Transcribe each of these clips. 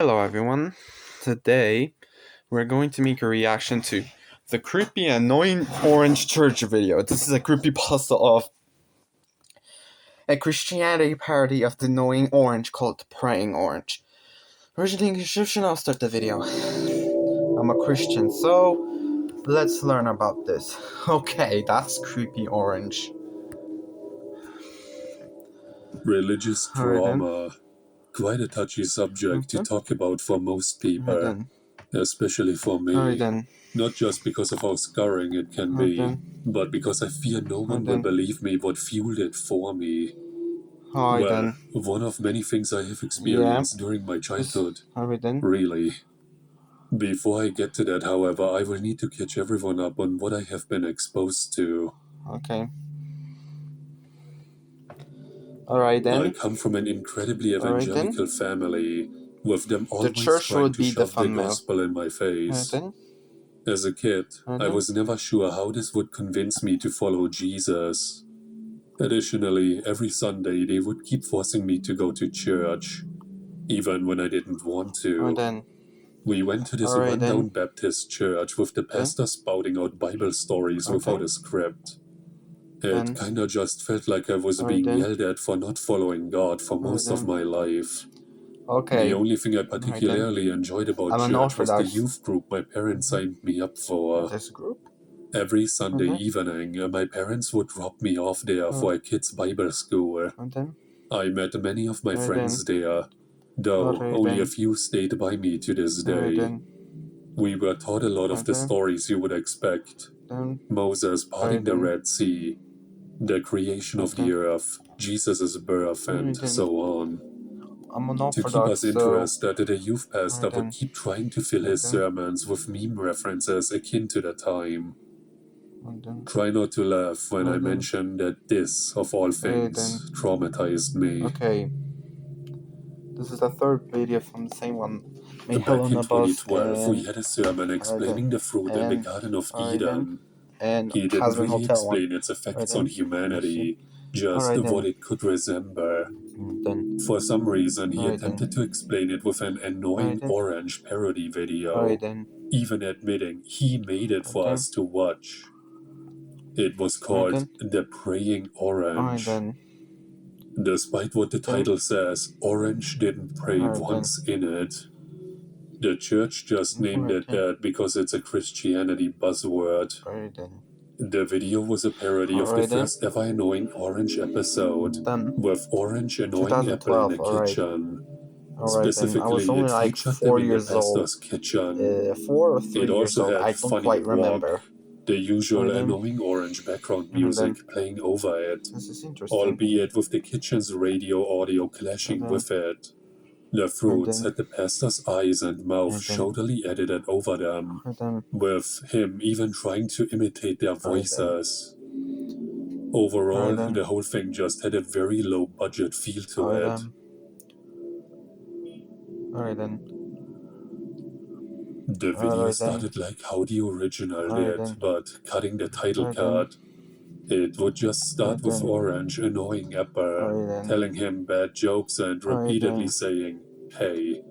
Hello everyone. Today we're going to make a reaction to the creepy annoying orange church video. This is a creepy puzzle of a Christianity parody of the annoying orange called Praying Orange. Originally in description, I'll start the video. I'm a Christian, so let's learn about this. Okay, that's creepy orange. Religious trauma. Quite a touchy subject to talk about for most people, especially for me. Not just because of how scarring it can be, but because I fear no one will believe me what fueled it for me. Well, one of many things I have experienced during my childhood. Really. Before I get to that, however, I will need to catch everyone up on what I have been exposed to. Okay. Alright then. I come from an incredibly evangelical family, with them always trying to shove the gospel in my face. As a kid, I was never sure how this would convince me to follow Jesus. Additionally, every Sunday they would keep forcing me to go to church, even when I didn't want to. We went to this rundown Baptist church with the pastor spouting out Bible stories without a script. It kinda just felt like I was being yelled at for not following God for most of my life. The only thing I particularly enjoyed about church was the youth group my parents signed me up for. This group? Every Sunday evening, my parents would drop me off there for a kids' Bible school. I met many of my friends there, though only a few stayed by me to this day. We were taught a lot of the stories you would expect. Moses parting the Red Sea, the creation of the earth, Jesus' birth, and so on. To keep us interested, the youth pastor would keep trying to fill his sermons with meme references akin to the time. Try not to laugh when I mention that this, of all things, traumatized me. Okay. This is the third video from the same one. Back in 2012, we had a sermon explaining the fruit in the Garden of Eden. He didn't really explain its effects on humanity, just what it could resemble. For some reason, he attempted to explain it with an annoying orange parody video, even admitting he made it for us to watch. It was called The Praying Orange. Despite what the title says, Orange didn't pray once in it. The church just named it that because it's a Christianity buzzword. The video was a parody of the first ever Annoying Orange episode, with Orange annoying Apple in the kitchen. Specifically, it featured them in the pastor's kitchen. It also had funny rock, the usual annoying orange background music playing over it, albeit with the kitchen's radio audio clashing with it. The fruits had the pastor's eyes and mouth shoddily edited over them, with him even trying to imitate their voices. Overall, the whole thing just had a very low budget feel to it. The video started like how the original did, but cutting the title card. It would just start with Orange annoying Apple, telling him bad jokes and repeatedly saying, "Hey."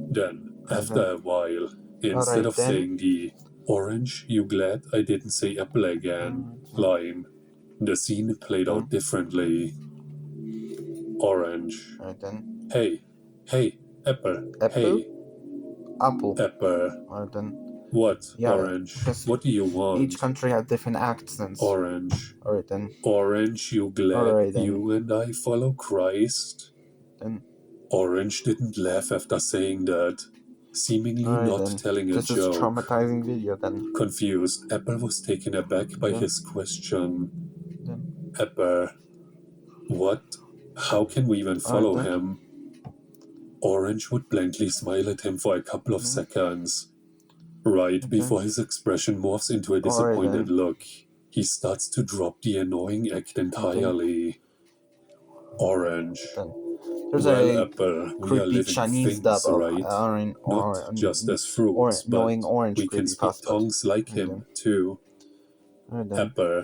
Then, after a while, instead of saying the "Orange, you glad I didn't say Apple again" line, the scene played out differently. Orange. Hey, Apple, hey. Apple. What, Orange? What do you want? Each country has different accents. Orange. Orange, you glad you and I follow Christ? Orange didn't laugh after saying that, seemingly not telling a joke. This is a traumatizing video then. Confused, Apple was taken aback by his question. Apple, what? How can we even follow him? Orange would blankly smile at him for a couple of seconds. Right before his expression morphs into a disappointed look, he starts to drop the annoying act entirely. Orange. There's well, Apple, we are living Chinese things, right? Not just as fruits, but we can speak tongues like him, too. Apple,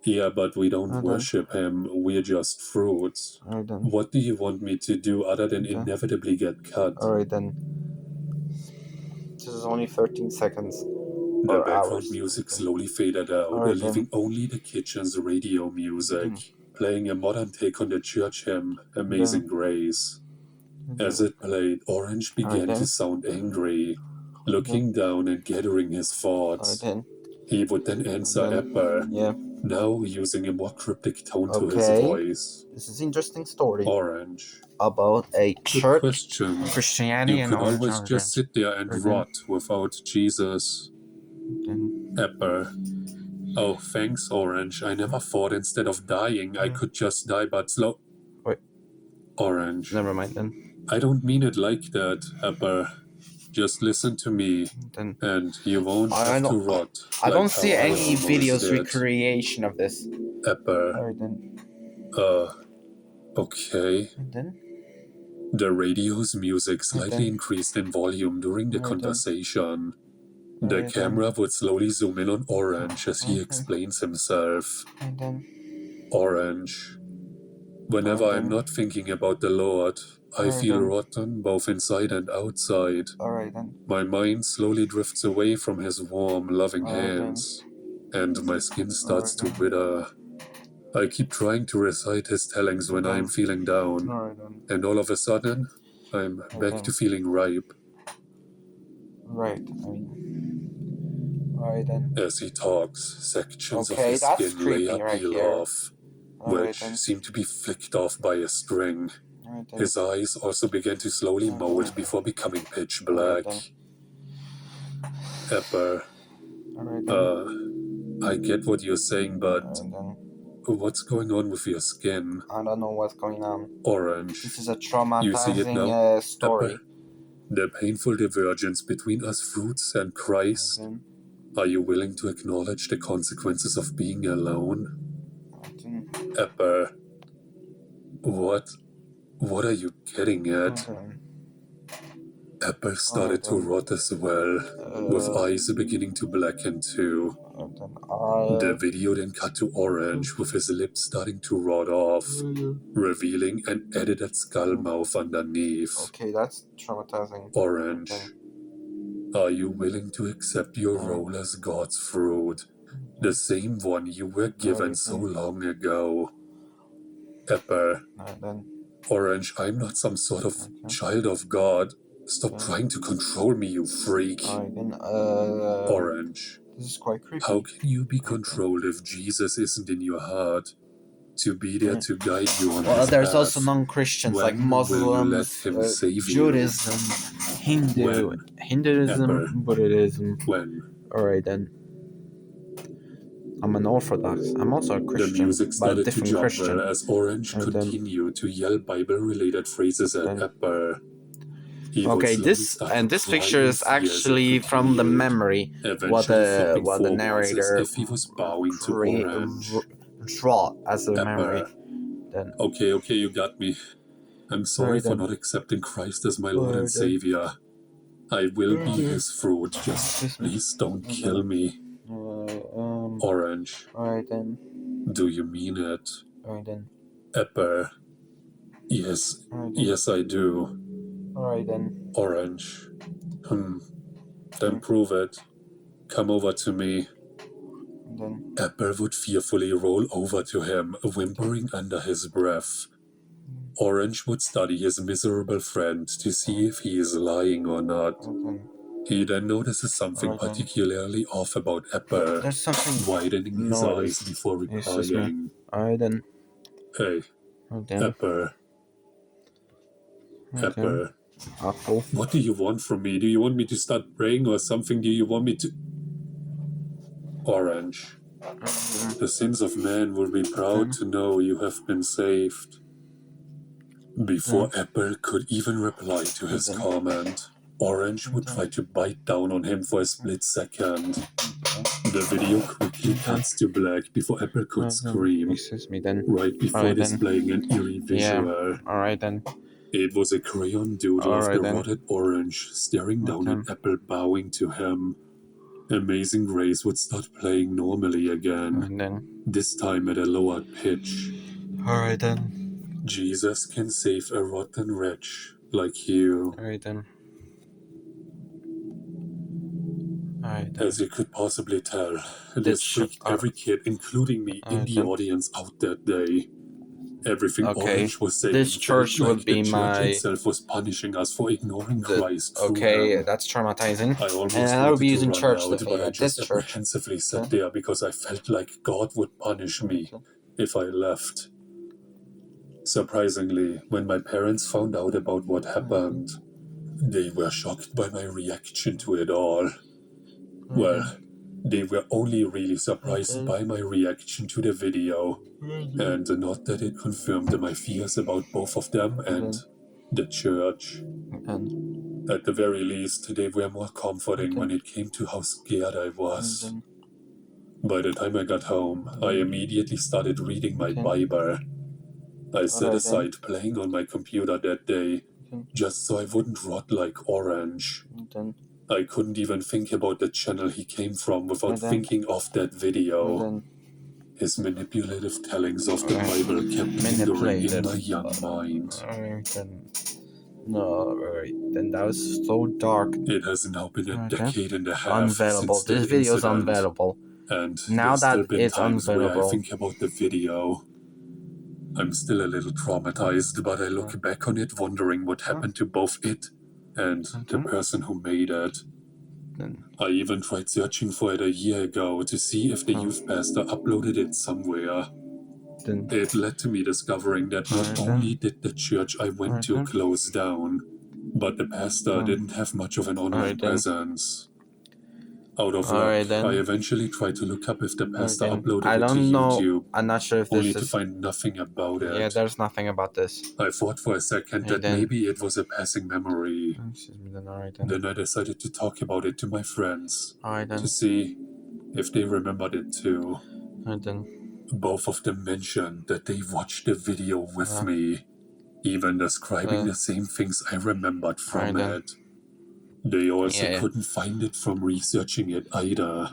Yeah, but we don't Alright worship him. We're just fruits. then. Alright then. What do you want me to do other than Okay. inevitably get cut? Alright then. This is only 13 seconds. The Or background hours. music Okay. slowly faded out, Alright leaving then. only the kitchen's radio music, playing a modern take on the church hymn, Amazing Grace. As it played, Orange began to sound angry, looking down and gathering his thoughts. He would then answer Epper, now using a more cryptic tone to his voice. This is an interesting story. Orange. About a Good church, question. Christianity, You and could Orange. always just sit there and rot without Jesus. Epper. Oh, thanks, Orange. I never thought instead of dying I could just die, but slow. Wait. Orange. Never mind then. I don't mean it like that, Epper. Just listen to me, and you won't have to rot. I don't see any videos recreation of this. Epper. Alright then. Okay. And then? The radio's music slightly increased in volume during the conversation. The camera would slowly zoom in on Orange as he explains himself. Orange. Whenever I'm not thinking about the Lord, I feel rotten both inside and outside. My mind slowly drifts away from his warm, loving hands, and my skin starts to wither. I keep trying to recite his tellings when I am feeling down, and all of a sudden, I'm back to feeling ripe. As he talks, sections of his skin layer peel off, which seem to be flicked off by a string. His eyes also begin to slowly mold before becoming pitch black. Epper. I get what you're saying, but what's going on with your skin? I don't know what's going on. Orange. This is a traumatizing You see it now? story. Epper. The painful divergence between us fruits and Christ. Are you willing to acknowledge the consequences of being alone? Epper. What are you getting at? Epper started to rot as well, with eyes beginning to blacken too. The video then cut to Orange, with his lips starting to rot off, revealing an edited skull mouth underneath. Okay, that's traumatizing. Orange. Are you willing to accept your role as God's fruit? The same one you were given so long ago. Epper. Orange, I'm not some sort of child of God. Stop trying to control me, you freak. Orange. This is quite creepy. How can you be controlled if Jesus isn't in your heart? To be there to guide you on his there's path. also non-Christians like Muslims, Judaism, Hinduism, Epper. Buddhism. When? Alright then. I'm an Orthodox. I'm also a Christian, The music but a started to different jumble Christian. as Orange continued to yell Bible-related phrases at Epper. Okay, this picture is actually from the memory what the narrator if he was bowing to Orange. draw as a memory. Then okay, you got me. I'm sorry for not accepting Christ as my Lord and Savior. I will be his fruit. Just please don't kill me. Orange. Alright then. Do you mean it? Alright then. Epper. Yes. Yes, I do. Alright then. Orange. Then prove it. Come over to me. Then. Epper would fearfully roll over to him, whimpering under his breath. Orange would study his miserable friend to see if he is lying or not. He then notices something particularly off about Epper, There's something widening his eyes before replying. Alright then. Hey, Epper. Epper. Apple. What do you want from me? Do you want me to start praying or something? Do you want me to... Orange. The sins of man will be proud to know you have been saved. Before Epper could even reply to his comment, Orange would try to bite down on him for a split second. The video quickly cuts to black before Epper could scream, right before displaying an eerie visual. Alright then. It was a crayon doodle of the rotted Orange staring down at Epper, bowing to him. Amazing Grace would start playing normally again, And then. this time at a lower pitch. Alright then. Jesus can save a rotten wretch like you. Alright then. As you could possibly tell, this freaked every kid, including me, in the audience out that day. Everything Orange was saying, this church like would be the church my... itself was punishing us for ignoring Christ. Okay, that's traumatizing. I almost and I would be using church out, to but I at just this church. apprehensively sat there because I felt like God would punish me if I left. Surprisingly, when my parents found out about what happened, they were shocked by my reaction to it all. Well, they were only really surprised by my reaction to the video, and not that it confirmed my fears about both of them and the church. At the very least, they were more comforting when it came to how scared I was. By the time I got home, I immediately started reading my Bible. I set aside playing on my computer that day, just so I wouldn't rot like Orange. I couldn't even think about the channel he came from without thinking of that video. His manipulative tellings of the Bible kept lingering in my young mind. Then that was so dark. It has now been a decade and a half unavailable. since This the video is incident, unavailable. and now that still been it's times where I unavailable, think about the video. I'm still a little traumatized, but I look back on it wondering what happened to both it and the person who made it. I even tried searching for it a year ago to see if the youth pastor uploaded it somewhere. It led to me discovering that not only did the church I went to close down, but the pastor didn't have much of an online presence. Out of luck, I eventually tried to look up if the pastor uploaded it to YouTube, I'm not sure if only this to is... find nothing about it. Yeah, there's nothing about this. I thought for a second that maybe it was a passing memory. Then I decided to talk about it to my friends, to see if they remembered it too. Both of them mentioned that they watched the video with me, even describing the same things I remembered from it. They also couldn't find it from researching it either.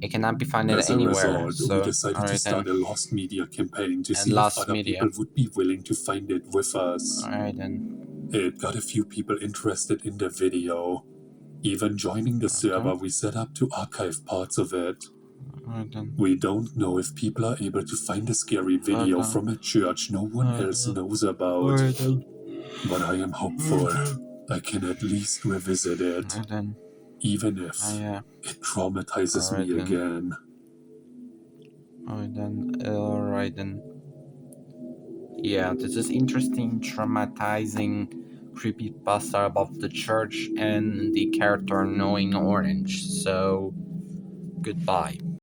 It cannot be found As anywhere. a result, we decided to start a lost media campaign to see if other people would be willing to find it with us. It got a few people interested in the video, even joining the server we set up to archive parts of it. We don't know if people are able to find a scary video from a church no one else knows about, but I am hopeful I can at least revisit it, even if it traumatizes me again. Alright then. Yeah, this is interesting, traumatizing creepypasta about the church and the character knowing Orange. So, goodbye.